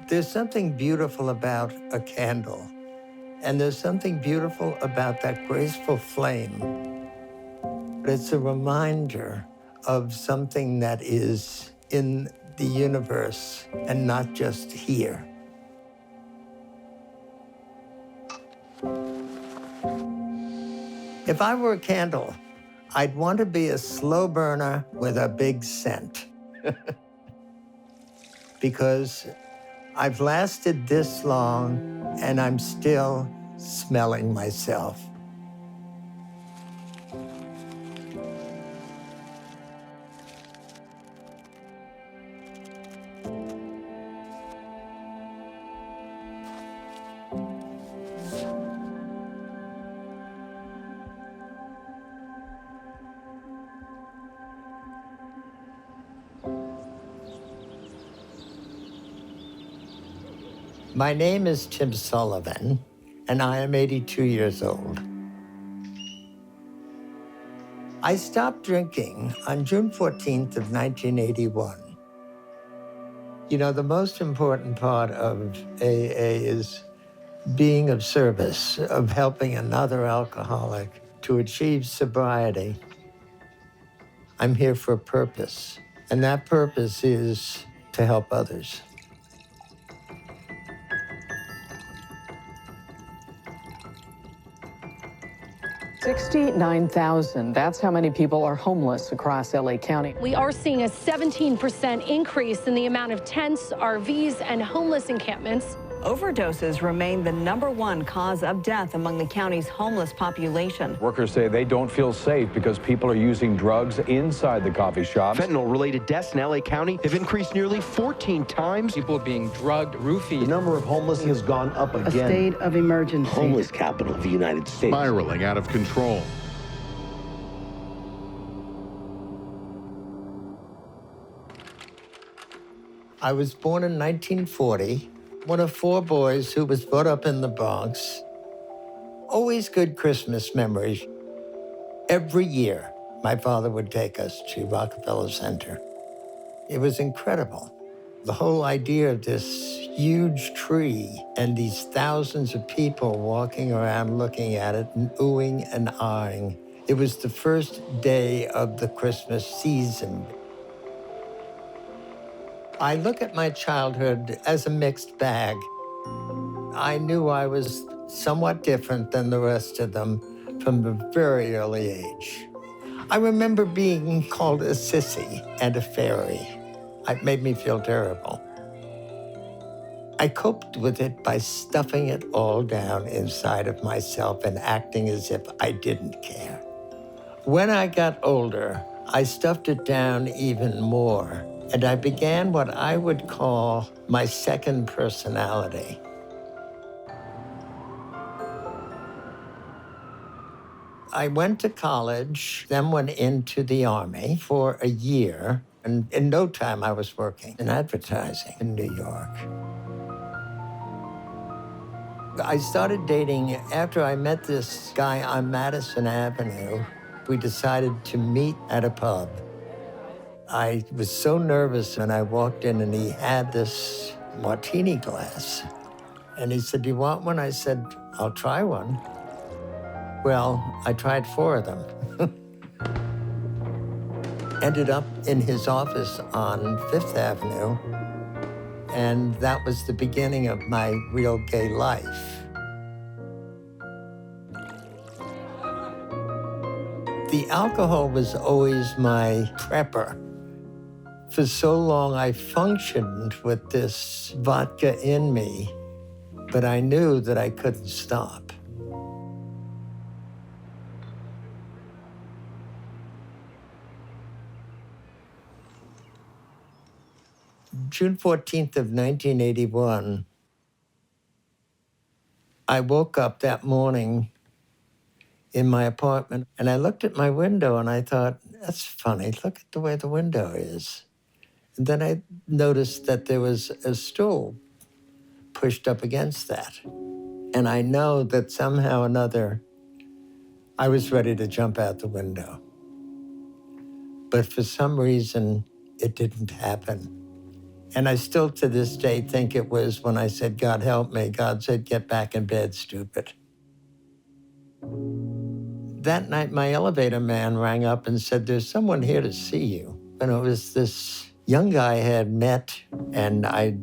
There's something beautiful about a candle, and there's something beautiful about that graceful flame. It's a reminder of something that is in the universe and not just here. If I were a candle, I'd want to be a slow burner with a big scent. Because I've lasted this long and I'm still smelling myself. My name is Tim Sullivan, and I am 82 years old. I stopped drinking on June 14th of 1981. You know, the most important part of AA is being of service, of helping another alcoholic to achieve sobriety. I'm here for a purpose, and that purpose is to help others. 69,000. That's how many people are homeless across LA County. We are seeing a 17% increase in the amount of tents, RVs, and homeless encampments. Overdoses remain the #1 cause of death among the county's homeless population. Workers say they don't feel safe because people are using drugs inside the coffee shops. Fentanyl-related deaths in LA County have increased nearly 14 times. People are being drugged, roofied. The number of homeless has gone up again. A state of emergency. Homeless capital of the United States. Spiraling out of control. I was born in 1940. One of 4 boys who was brought up in the Bronx. Always good Christmas memories. Every year, my father would take us to Rockefeller Center. It was incredible. The whole idea of this huge tree and these thousands of people walking around looking at it and oohing and aahing. It was the first day of the Christmas season. I look at my childhood as a mixed bag. I knew I was somewhat different than the rest of them from a very early age. I remember being called a sissy and a fairy. It made me feel terrible. I coped with it by stuffing it all down inside of myself and acting as if I didn't care. When I got older, I stuffed it down even more. And I began what I would call my second personality. I went to college, then went into the Army for a year, and in no time I was working in advertising in New York. I started dating after I met this guy on Madison Avenue. We decided to meet at a pub. I was so nervous when I walked in and he had this martini glass. And he said, "Do you want one?" I said, "I'll try one." Well, I tried 4 of them. Ended up in his office on 5th Avenue. And that was the beginning of my real gay life. The alcohol was always my prepper. For so long, I functioned with this vodka in me, but I knew that I couldn't stop. June 14th of 1981, I woke up that morning in my apartment, and I looked at my window and I thought, that's funny, look at the way the window is. And then I noticed that there was a stool pushed up against that. And I know that somehow or another, I was ready to jump out the window. But for some reason, it didn't happen. And I still to this day think it was when I said, God help me, God said, get back in bed, stupid. That night, my elevator man rang up and said, there's someone here to see you. And it was this young guy I had met, and I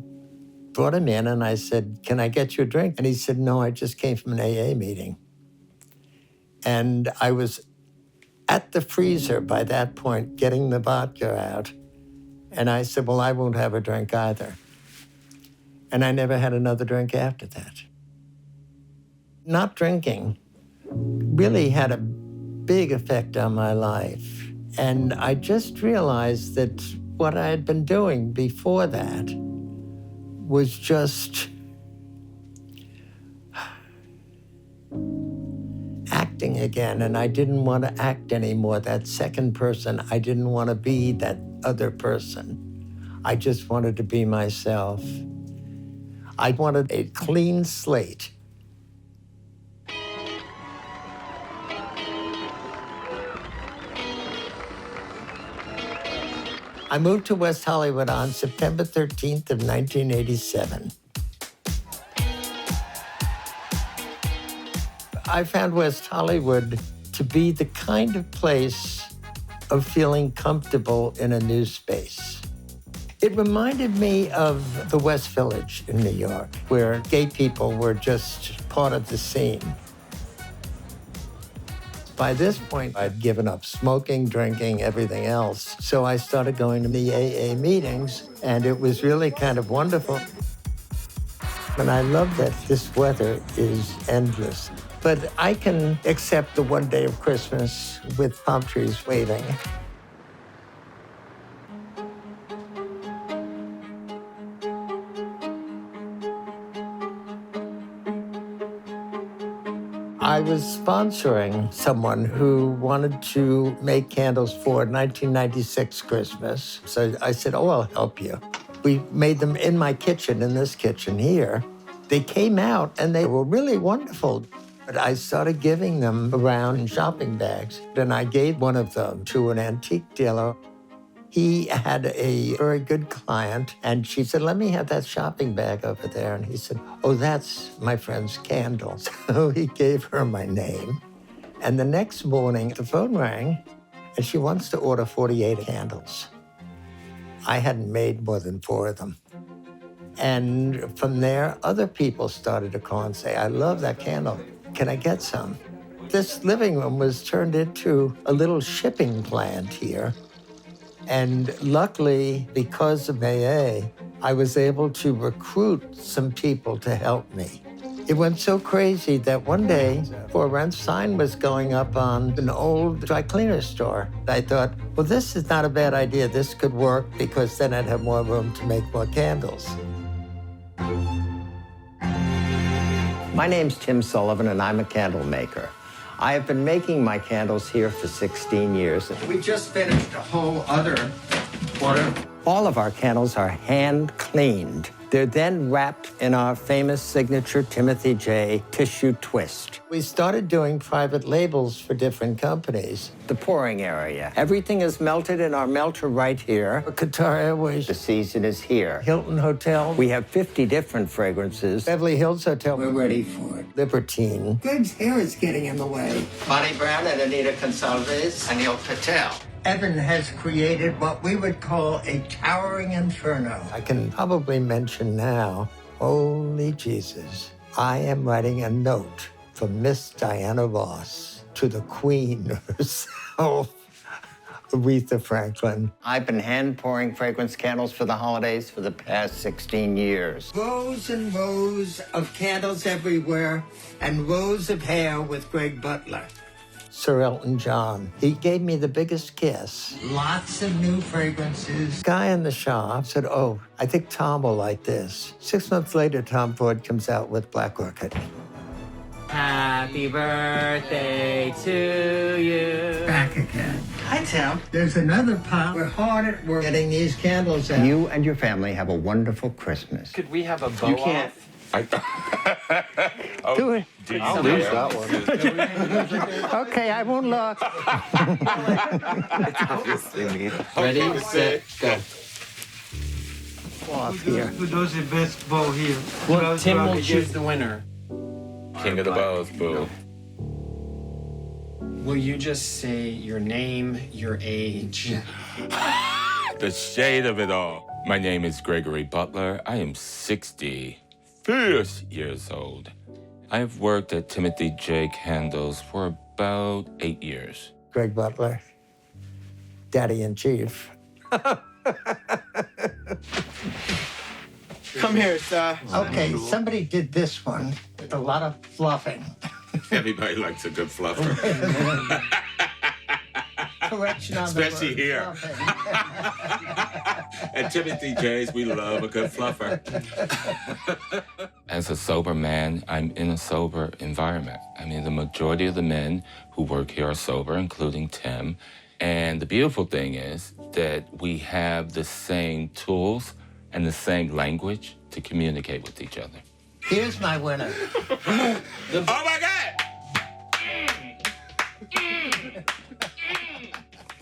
brought him in and I said, can I get you a drink? And he said, no, I just came from an AA meeting. And I was at the freezer by that point, getting the vodka out. And I said, well, I won't have a drink either. And I never had another drink after that. Not drinking really had a big effect on my life. And I just realized that what I had been doing before that was just acting again, and I didn't want to act anymore. That second person, I didn't want to be that other person. I just wanted to be myself. I wanted a clean slate. I moved to West Hollywood on September 13th of 1987. I found West Hollywood to be the kind of place of feeling comfortable in a new space. It reminded me of the West Village in New York, where gay people were just part of the scene. By this point, I'd given up smoking, drinking, everything else. So I started going to the AA meetings, and it was really kind of wonderful. And I love that this weather is endless. But I can accept the one day of Christmas with palm trees waving. I was sponsoring someone who wanted to make candles for 1996 Christmas. So I said, oh, I'll help you. We made them in my kitchen, in this kitchen here. They came out and they were really wonderful. But I started giving them around in shopping bags. And I gave one of them to an antique dealer. He had a very good client, and she said, let me have that shopping bag over there. And he said, oh, that's my friend's candle. So he gave her my name. And the next morning, the phone rang, and she wants to order 48 candles. I hadn't made more than 4 of them. And from there, other people started to call and say, I love that candle. Can I get some? This living room was turned into a little shipping plant here. And luckily, because of AA, I was able to recruit some people to help me. It went so crazy that one day, for rent sign was going up on an old dry cleaner store. I thought, well, this is not a bad idea. This could work because then I'd have more room to make more candles. My name's Tim Sullivan, and I'm a candle maker. I have been making my candles here for 16 years. We just finished a whole other quarter. All of our candles are hand cleaned. They're then wrapped in our famous signature Timothy J tissue twist. We started doing private labels for different companies. The pouring area. Everything is melted in our melter right here. Qatar Airways. The season is here. Hilton Hotel. We have 50 different fragrances. Beverly Hills Hotel. We're ready for it. Libertine. Greg's hair is getting in the way. Bonnie Brown and Anita Gonsalves and Neil Patel. Evan has created what we would call a towering inferno. I can probably mention now, holy Jesus, I am writing a note from Miss Diana Ross to the Queen herself, Aretha Franklin. I've been hand pouring fragrance candles for the holidays for the past 16 years. Rows and rows of candles everywhere, and rows of hair with Greg Butler. Sir Elton John. He gave me the biggest kiss. Lots of new fragrances. Guy in the shop said, oh, I think Tom will like this. 6 months later, Tom Ford comes out with Black Orchid. Happy birthday to you. Back again. Hi, Tim. There's another pot. We're hard at work getting these candles out. You and your family have a wonderful Christmas. Could we have a bow You can't. off? Do it. I'll lose that one. Okay, I won't look. Ready, set, go. off here. Who does the best bow here? Well, Tim will choose the winner. King of the bows, boo. Will you just say your name, your age? The shade of it all. My name is Gregory Butler. I am 60 fierce years old. I have worked at Timothy J. Candles for about 8 years. Greg Butler, Daddy in Chief. Come here, sir. Okay, somebody did this one with a lot of fluffing. Everybody likes a good fluffer. Correction on Especially the word here. fluffing. At Timothy J's, we love a good fluffer. As a sober man, I'm in a sober environment. I mean, the majority of the men who work here are sober, including Tim. And the beautiful thing is that we have the same tools and the same language to communicate with each other. Here's my winner. Oh my God!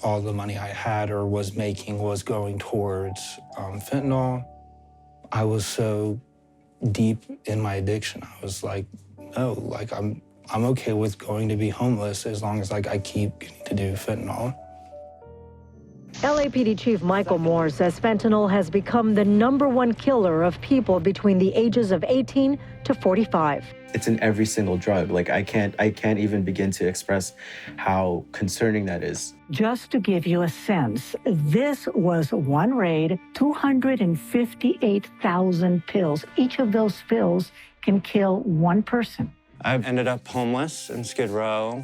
All the money I had or was making was going towards fentanyl. I was so deep in my addiction. I was like, no, like I'm okay with going to be homeless as long as like I keep getting to do fentanyl. LAPD Chief Michael Moore says fentanyl has become the #1 killer of people between the ages of 18 to 45. It's in every single drug. Like I can't even begin to express how concerning that is. Just to give you a sense, this was one raid, 258,000 pills. Each of those pills can kill one person. I ended up homeless in Skid Row.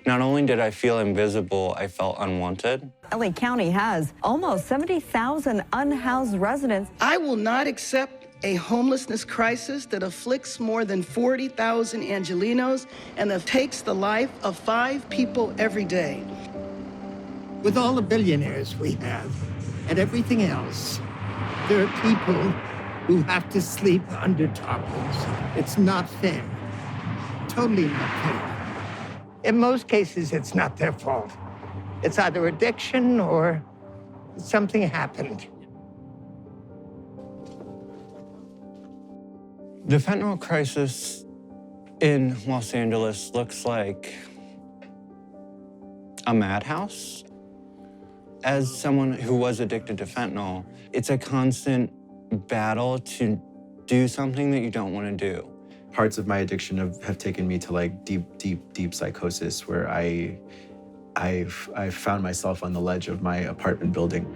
Not only did I feel invisible, I felt unwanted. LA County has almost 70,000 unhoused residents. I will not accept a homelessness crisis that afflicts more than 40,000 Angelenos and that takes the life of 5 people every day. With all the billionaires we have and everything else, there are people who have to sleep under tarpaulins. It's not fair. Totally not fair. In most cases, it's not their fault. It's either addiction or something happened. The fentanyl crisis in Los Angeles looks like a madhouse. As someone who was addicted to fentanyl, it's a constant battle to do something that you don't want to do. Parts of my addiction have taken me to like deep psychosis where I found myself on the ledge of my apartment building.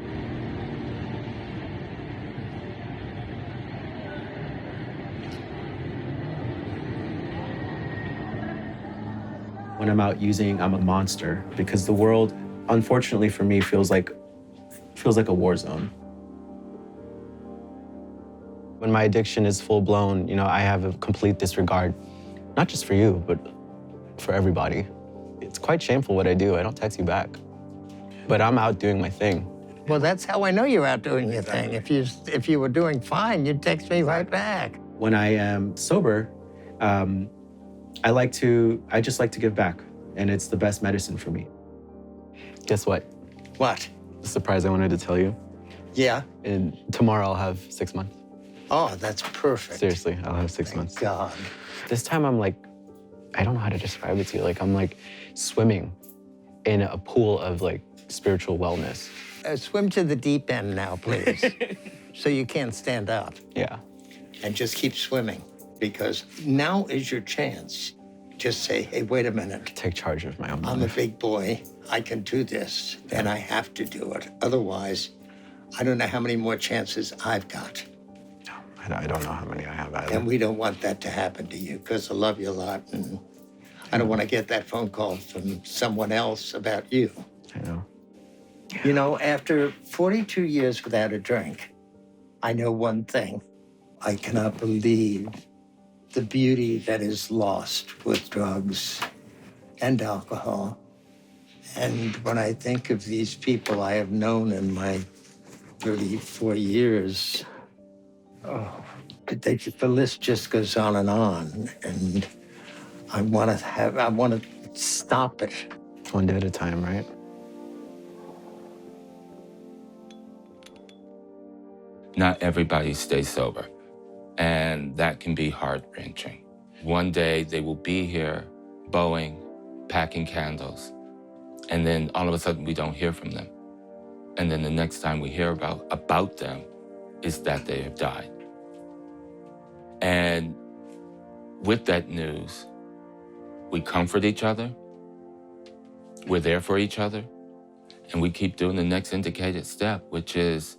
When I'm out using, I'm a monster because the world, unfortunately for me, feels like a war zone. When my addiction is full blown, you know, I have a complete disregard, not just for you, but for everybody. It's quite shameful what I do. I don't text you back, but I'm out doing my thing. Well, that's how I know you're out doing your thing. If you were doing fine, you'd text me right back. When I am sober, I just like to give back, and it's the best medicine for me. Guess what? What? The surprise I wanted to tell you. Yeah? And tomorrow I'll have 6 months. Oh, that's perfect. Seriously, I'll have 6 months. God. This time I'm like, I don't know how to describe it to you. Like I'm like swimming in a pool of like spiritual wellness. Swim to the deep end now, please. So you can't stand up. Yeah. And just keep swimming, because now is your chance. Just say, hey, wait a minute. Take charge of my own life. I'm a big boy. I can do this, and I have to do it. Otherwise, I don't know how many more chances I've got. I don't know how many I have either. And we don't want that to happen to you, because I love you a lot, and I don't want to get that phone call from someone else about you. I know. You know, after 42 years without a drink, I know one thing. I cannot believe the beauty that is lost with drugs and alcohol. And when I think of these people I have known in my 34 years, the list just goes on, and I want to stop it. One day at a time, right? not everybody stays sober, and that can be heart-wrenching. One day they will be here, bowing, packing candles, and then all of a sudden we don't hear from them. And then the next time we hear about them is that they have died. And with that news, we comfort each other, we're there for each other, and we keep doing the next indicated step, which is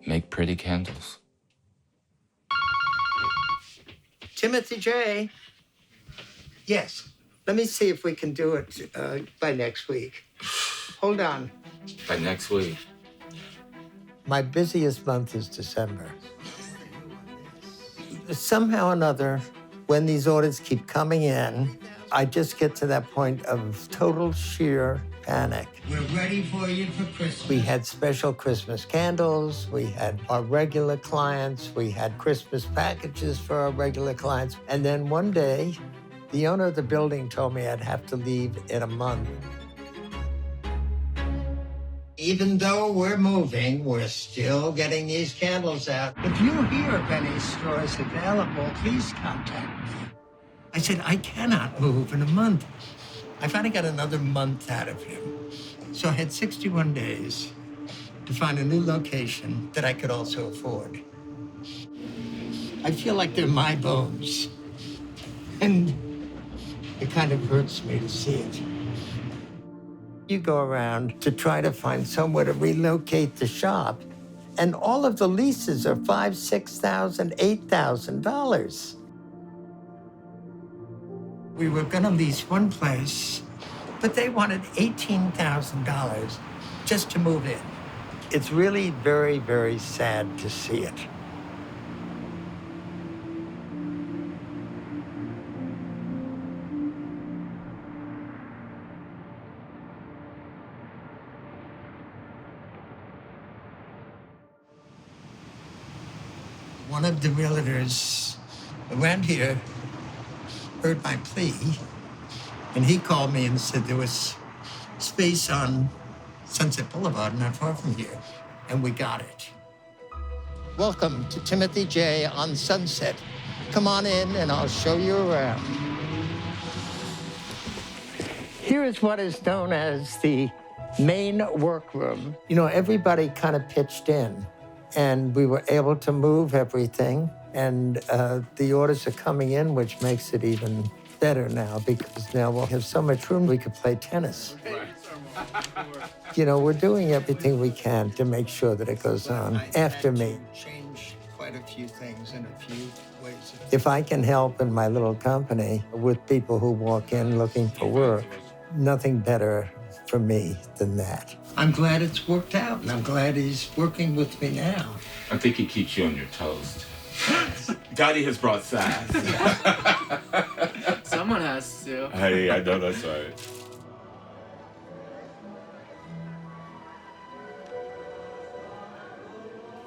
make pretty candles. Timothy J. Yes. Let me see if we can do it by next week. Hold on. By next week. My busiest month is December. Somehow or another, when these orders keep coming in, I just get to that point of total sheer panic. We're ready for you for Christmas. We had special Christmas candles, we had our regular clients, we had Christmas packages for our regular clients. And then one day, the owner of the building told me I'd have to leave in a month. Even though we're moving, we're still getting these candles out. If you hear of any stores available, please contact me. I said, I cannot move in a month. I finally got another month out of him. So I had 61 days to find a new location that I could also afford. I feel like they're my bones. And it kind of hurts me to see it. You go around to try to find somewhere to relocate the shop, and all of the leases are $5,000, $6,000, $8,000. We were gonna lease one place, but they wanted $18,000 just to move in. It's really very, very sad to see it. One of the realtors around here heard my plea, and he called me and said there was space on Sunset Boulevard, not far from here, and we got it. Welcome to Timothy J. on Sunset. Come on in and I'll show you around. Here is what is known as the main workroom. You know, everybody kind of pitched in, and we were able to move everything. And the orders are coming in, which makes it even better now, because now we'll have so much room we could play tennis. You know, we're doing everything we can to make sure that it goes on after me. Change quite a few things in a few ways. If I can help in my little company with people who walk in looking for work, nothing better for me than that. I'm glad it's worked out, and I'm glad he's working with me now. I think he keeps you on your toes. Daddy has brought sass. Someone has to. Hey, I know that's right.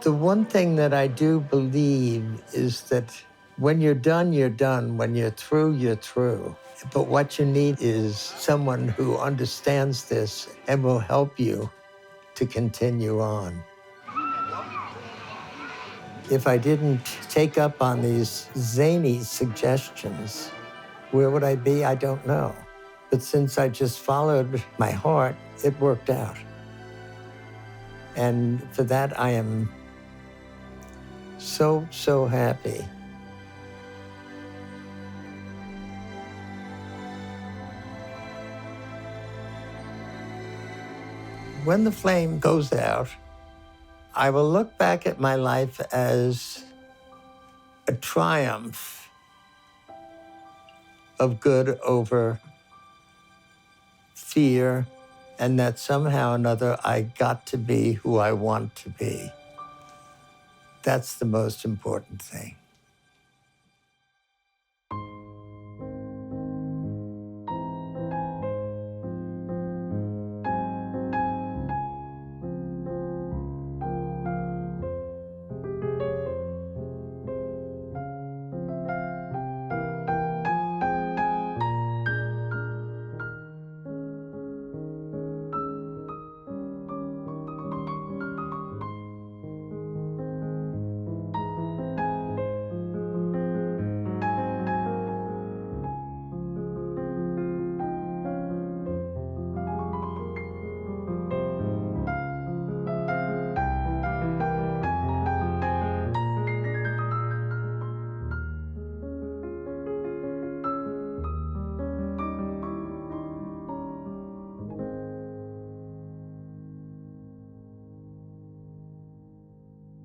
The one thing that I do believe is that when you're done, you're done. When you're through, you're through. But what you need is someone who understands this and will help you to continue on. If I didn't take up on these zany suggestions, where would I be? I don't know. But since I just followed my heart, it worked out. And for that, I am so, so happy. When the flame goes out, I will look back at my life as a triumph of good over fear, and that somehow or another I got to be who I want to be. That's the most important thing.